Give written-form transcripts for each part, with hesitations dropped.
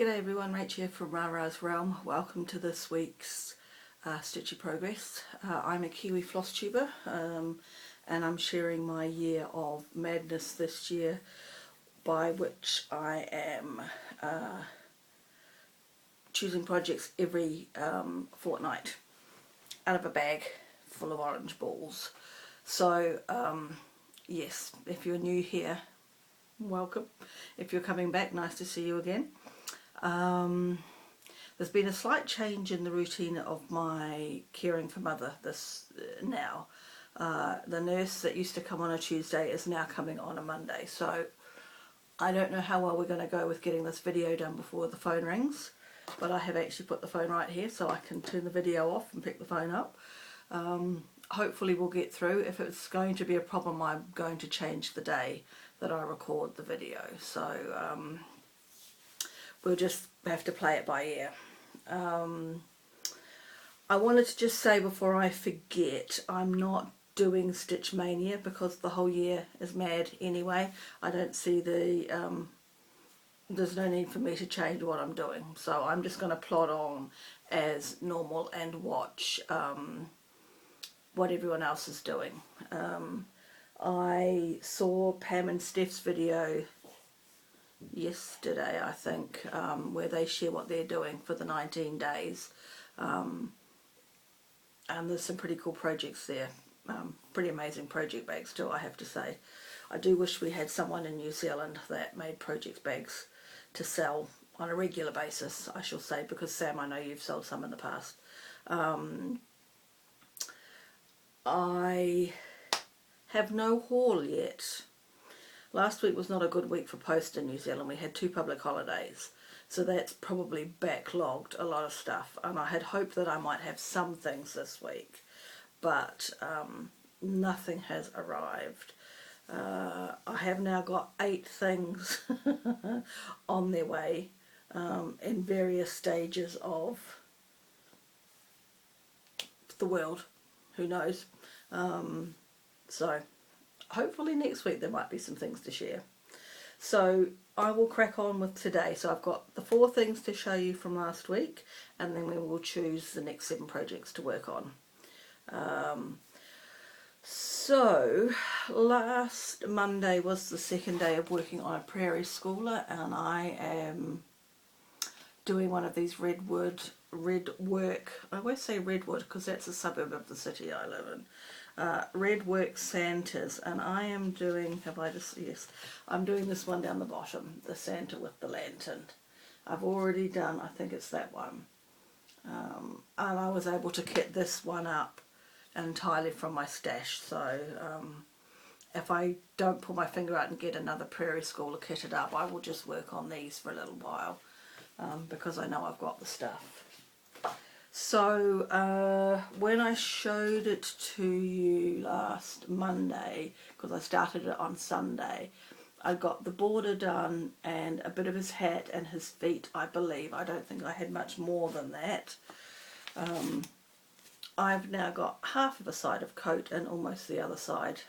G'day everyone, Rach here from Rara's Realm. Welcome to this week's Stitchy Progress. I'm a Kiwi Flosstuber and I'm sharing my year of madness this year, by which I am choosing projects every fortnight out of a bag full of orange balls. So yes, if you're new here, welcome. If you're coming back, nice to see you again. There's been a slight change in the routine of my caring for mother now. The nurse that used to come on a Tuesday is now coming on a Monday, so I don't know how well we're going to go with getting this video done before the phone rings, but I have actually put the phone right here so I can turn the video off and pick the phone up. Hopefully we'll get through. If it's going to be a problem, I'm going to change the day that I record the video, so we'll just have to play it by ear. I wanted to just say before I forget, I'm not doing Stitch Mania because the whole year is mad anyway. I don't see there's no need for me to change what I'm doing, so I'm just going to plod on as normal and watch what everyone else is doing. I saw Pam and Steph's video yesterday, I think, where they share what they're doing for the 19 days, and there's some pretty cool projects there, pretty amazing project bags too, I have to say. I do wish we had someone in New Zealand that made project bags to sell on a regular basis, I shall say, because Sam, I know you've sold some in the past. I have no haul yet. Last week was not a good week for post in New Zealand. We had 2 public holidays, so that's probably backlogged a lot of stuff, and I had hoped that I might have some things this week, but nothing has arrived. I have now got 8 things on their way in various stages of the world, who knows. So hopefully next week there might be some things to share. So I will crack on with today. So I've got the 4 things to show you from last week, and then we will choose the next 7 projects to work on. So last Monday was the second day of working on a prairie schooler, and I am doing one of these redwork, I always say redwood because that's a suburb of the city I live in, redwork Santas, and I am doing, I'm doing this one down the bottom, the Santa with the lantern. I've already done, I think it's that one, and I was able to kit this one up entirely from my stash, so if I don't pull my finger out and get another prairie schooler kitted up, I will just work on these for a little while, because I know I've got the stuff. So when I showed it to you last Monday, because I started it on Sunday, I got the border done and a bit of his hat and his feet, I believe. I don't think I had much more than that. I've now got half of a side of coat and almost the other side.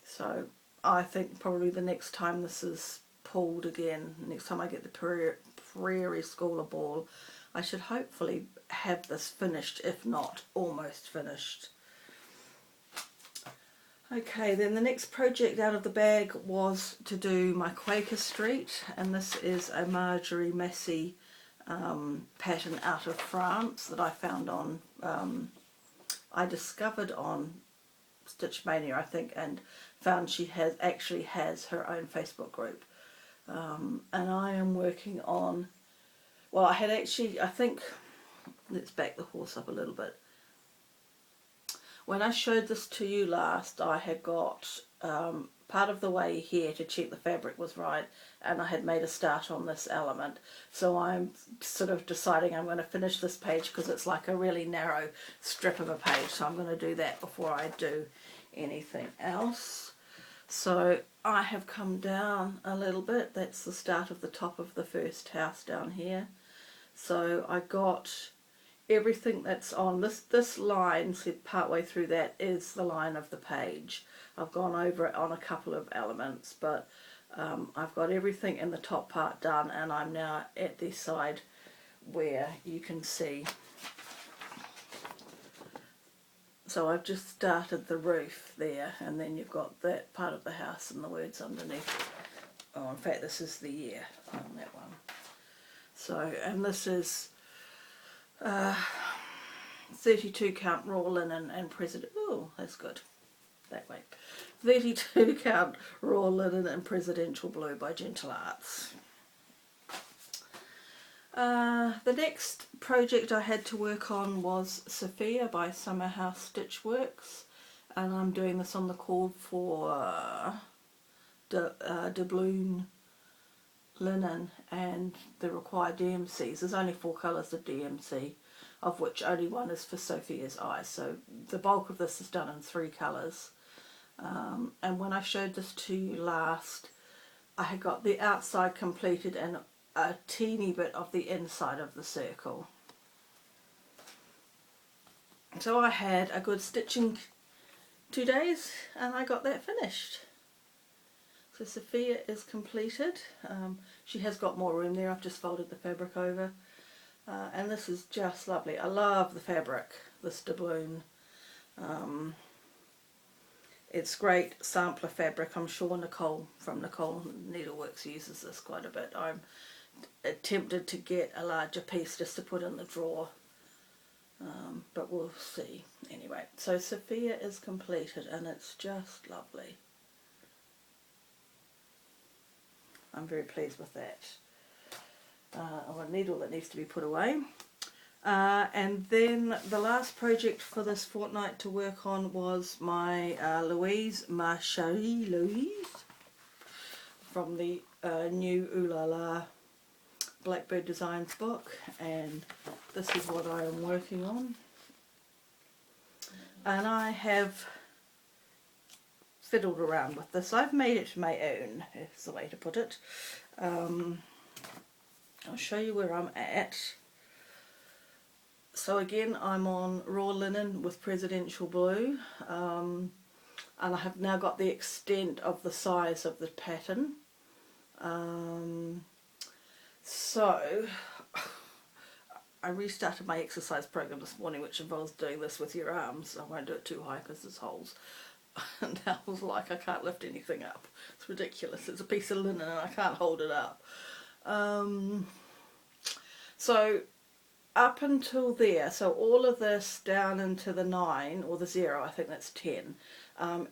So I think probably the next time this is pulled again, next time I get the prairie schooler ball, I should hopefully have this finished, if not almost finished. Okay, then the next project out of the bag was to do my Quaker Street, and this is a Marjorie Massey pattern out of France that I found on, I discovered on Stitch Mania, I think, and found she actually has her own Facebook group. And I am working on, well, I had actually, I think, let's back the horse up a little bit. When I showed this to you last, I had got part of the way here to check the fabric was right, and I had made a start on this element. So I'm sort of deciding I'm going to finish this page because it's like a really narrow strip of a page, so I'm going to do that before I do anything else. So I have come down a little bit. That's the start of the top of the first house down here. So I got everything that's on this line, so partway through that is the line of the page. I've gone over it on a couple of elements, but I've got everything in the top part done, and I'm now at the side where you can see. So I've just started the roof there, and then you've got that part of the house and the words underneath. Oh, in fact, this is the year on that one. So, and this is 32 count raw linen and oh, that's good. That way. 32 count raw linen and presidential blue by Gentle Arts. The next project I had to work on was Sophia by Summer House Stitchworks, and I'm doing this on the cord for doubloon linen and the required DMCs. There's only 4 colours of DMC, of which only one is for Sophia's eyes, so the bulk of this is done in 3 colours. And when I showed this to you last, I had got the outside completed and a teeny bit of the inside of the circle. So I had a good stitching 2 days and I got that finished. So Sophia is completed. She has got more room there. I've just folded the fabric over. And this is just lovely. I love the fabric, this doubloon. It's great sampler fabric. I'm sure Nicole from Nicole Needleworks uses this quite a bit. I'm tempted to get a larger piece just to put in the drawer, but we'll see. Anyway, so Sophia is completed and it's just lovely. I'm very pleased with that. A needle that needs to be put away. And then the last project for this fortnight to work on was my Louise, Ma Chérie Louise, from the new Ooh La La Blackbird Designs book, and this is what I am working on. And I have fiddled around with this. I've made it my own, is the way to put it. I'll show you where I'm at. So again, I'm on raw linen with presidential blue, and I have now got the extent of the size of the pattern. So I restarted my exercise program this morning, which involves doing this with your arms. I won't do it too high because there's holes. And I was like, I can't lift anything up. It's ridiculous. It's a piece of linen and I can't hold it up. So up until there, so all of this down into the 9 or the 0, I think that's 10,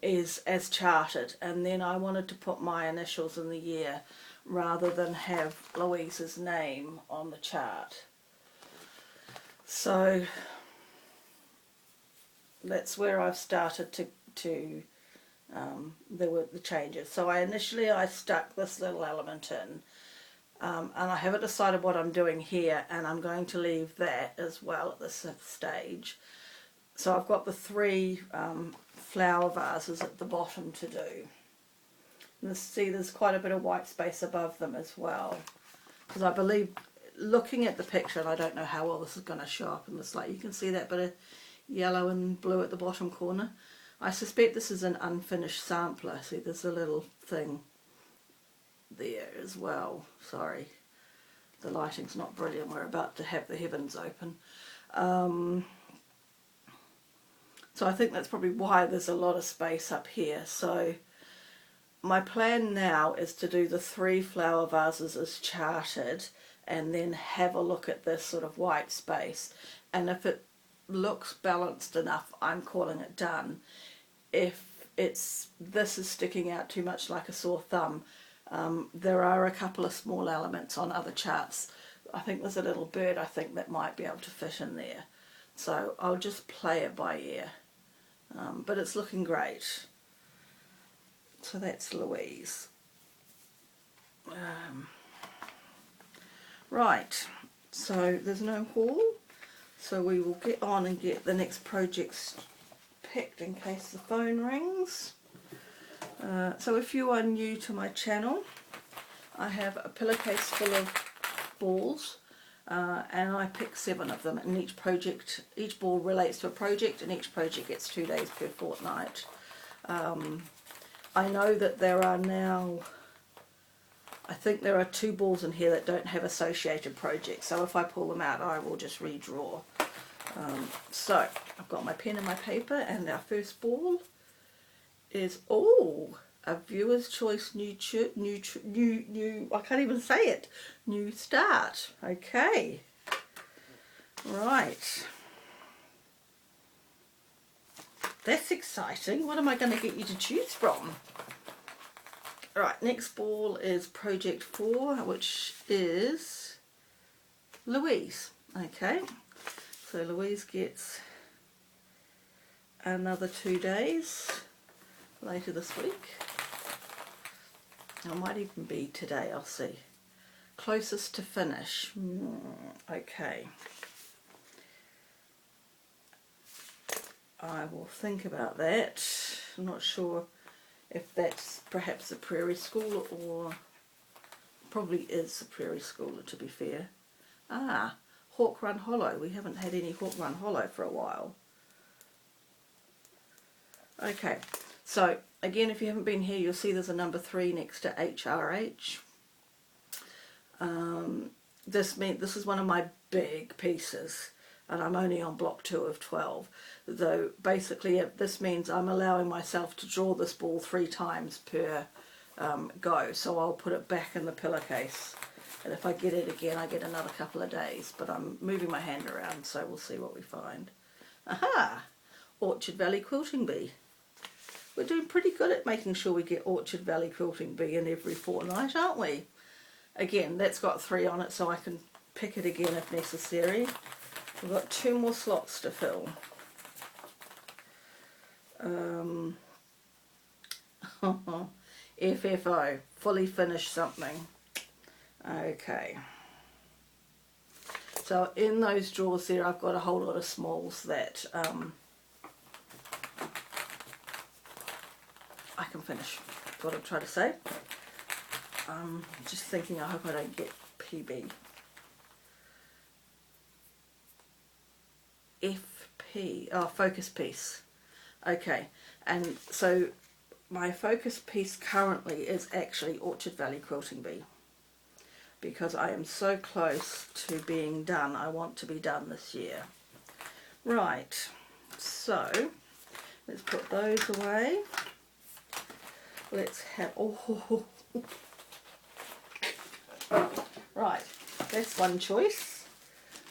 is as charted, and then I wanted to put my initials in the year rather than have Louise's name on the chart. So that's where I've started to there were the changes. So initially I stuck this little element in, and I haven't decided what I'm doing here, and I'm going to leave that as well at this stage. So I've got the 3 flower vases at the bottom to do. And see, there's quite a bit of white space above them as well, because I believe, looking at the picture, and I don't know how well this is going to show up in this light, you can see that bit of yellow and blue at the bottom corner. I suspect this is an unfinished sampler. See, there's a little thing there as well. Sorry, the lighting's not brilliant. We're about to have the heavens open. So I think that's probably why there's a lot of space up here. So my plan now is to do the 3 flower vases as charted and then have a look at this sort of white space. And if it looks balanced enough, I'm calling it done. If this is sticking out too much like a sore thumb, there are a couple of small elements on other charts. I think there's a little bird I think that might be able to fit in there. So I'll just play it by ear. But it's looking great. So that's Louise. Right, so there's no haul. So we will get on and get the next projects picked in case the phone rings. So if you are new to my channel, I have a pillowcase full of balls, and I pick 7 of them, and each ball relates to a project, and each project gets 2 days per fortnight. I know that there are now think there are 2 balls in here that don't have associated projects, so if I pull them out I will just redraw. So I've got my pen and my paper, and our first ball is, oh, a viewer's choice new I can't even say it, new start. Okay, right, that's exciting. What am I going to get you to choose from? Right, next ball is project 4, which is Louise. Okay, so Louise gets another 2 days later this week. It might even be today, I'll see. Closest to finish. Okay. I will think about that. I'm not sure if that's perhaps a prairie schooler, or probably is a prairie schooler, to be fair. Ah, Hawk Run Hollow. We haven't had any Hawk Run Hollow for a while. Okay, so again, if you haven't been here, you'll see there's a number 3 next to HRH. This is one of my big pieces, and I'm only on block 2 of 12. Though basically this means I'm allowing myself to draw this ball 3 times per go. So I'll put it back in the pillowcase, and if I get it again, I get another couple of days. But I'm moving my hand around, so we'll see what we find. Aha! Orchard Valley Quilting Bee. We're doing pretty good at making sure we get Orchard Valley Quilting Bee in every fortnight, aren't we? Again, that's got 3 on it, so I can pick it again if necessary. We've got 2 more slots to fill. FFO, fully finished something. Okay. So in those drawers there, I've got a whole lot of smalls that I can finish. That's what I'm trying to say. Just thinking, I hope I don't get PB. FP, oh, focus piece. Okay, and so my focus piece currently is actually Orchard Valley Quilting Bee, because I am so close to being done. I want to be done this year. Right, so let's put those away. Let's have, oh, right, that's one choice.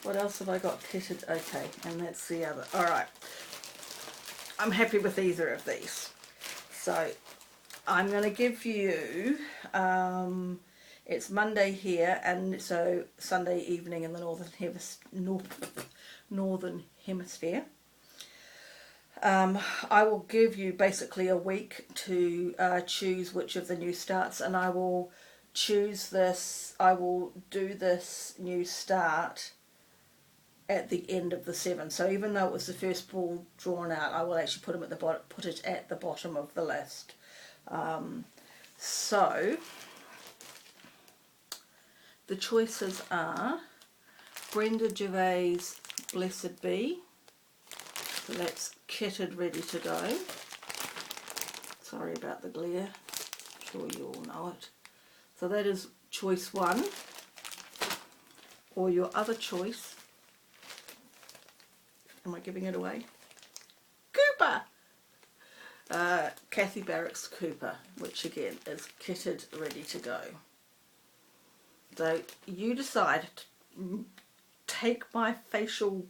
What else have I got kitted? Okay, and that's the other. Alright, I'm happy with either of these. So I'm going to give you, it's Monday here, and so Sunday evening in the northern hemisphere. I will give you basically a week to choose which of the new starts, and I will choose this, I will do this new start at the end of the 7. So even though it was the first ball drawn out, I will actually put them at the bottom, put it at the bottom of the list. So the choices are Brenda Gervais' Blessed Bee. So that's kitted, ready to go. Sorry about the glare, I'm sure you all know it. So that is choice 1. Or your other choice, am I giving it away? Cooper! Kathy Barrick's Cooper, which again is kitted, ready to go. So you decide to take my facial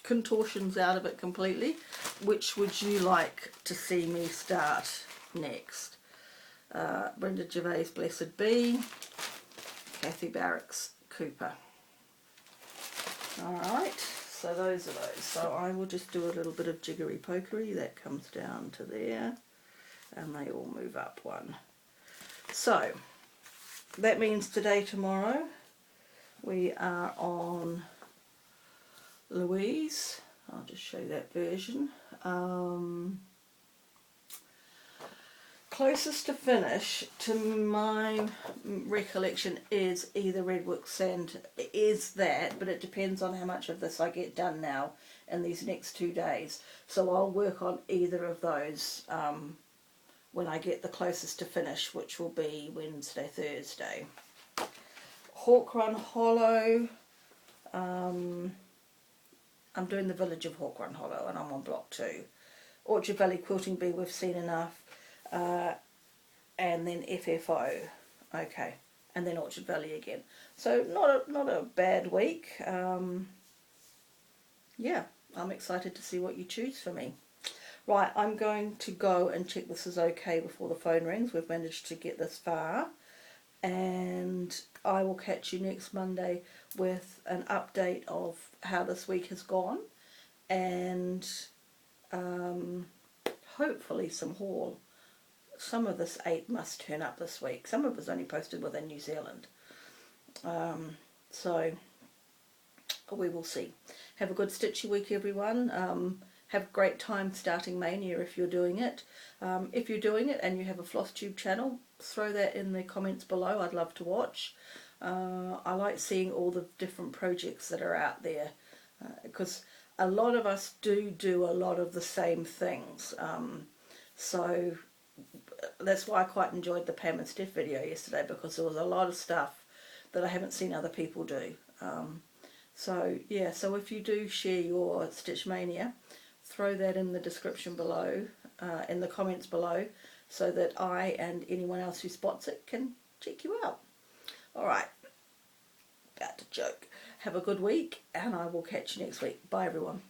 contortions out of it completely. Which would you like to see me start next? Brenda Gervais' Blessed Bee, Kathy Barrick's Cooper. Alright, so those are those. So I will just do a little bit of jiggery pokery. That comes down to there, and they all move up 1. So that means today, tomorrow, we are on Louise. I'll just show that version. Closest to finish, to my recollection, is either Redwood Sand. It is that, but it depends on how much of this I get done now in these next 2 days. So I'll work on either of those when I get the closest to finish, which will be Wednesday, Thursday. Hawk Run Hollow. I'm doing the Village of Hawk Run Hollow and I'm on block 2. Orchard Valley Quilting Bee, we've seen enough. And then FFO. Okay. And then Orchard Valley again. So not a bad week. Yeah, I'm excited to see what you choose for me. Right, I'm going to go and check this is okay before the phone rings. We've managed to get this far. And I will catch you next Monday with an update of how this week has gone. And hopefully some haul. Some of this 8 must turn up this week. Some of it's only posted within New Zealand. So we will see. Have a good stitchy week, everyone. Have a great time starting Mania if you're doing it. If you're doing it and you have a Flosstube channel, throw that in the comments below. I'd love to watch. I like seeing all the different projects that are out there because a lot of us do a lot of the same things. So that's why I quite enjoyed the Pam and Steph video yesterday, because there was a lot of stuff that I haven't seen other people do. So yeah, so if you do share your Stitch Mania, throw that in the description below, in the comments below, so that I and anyone else who spots it can check you out. Alright, about to joke. Have a good week and I will catch you next week. Bye everyone.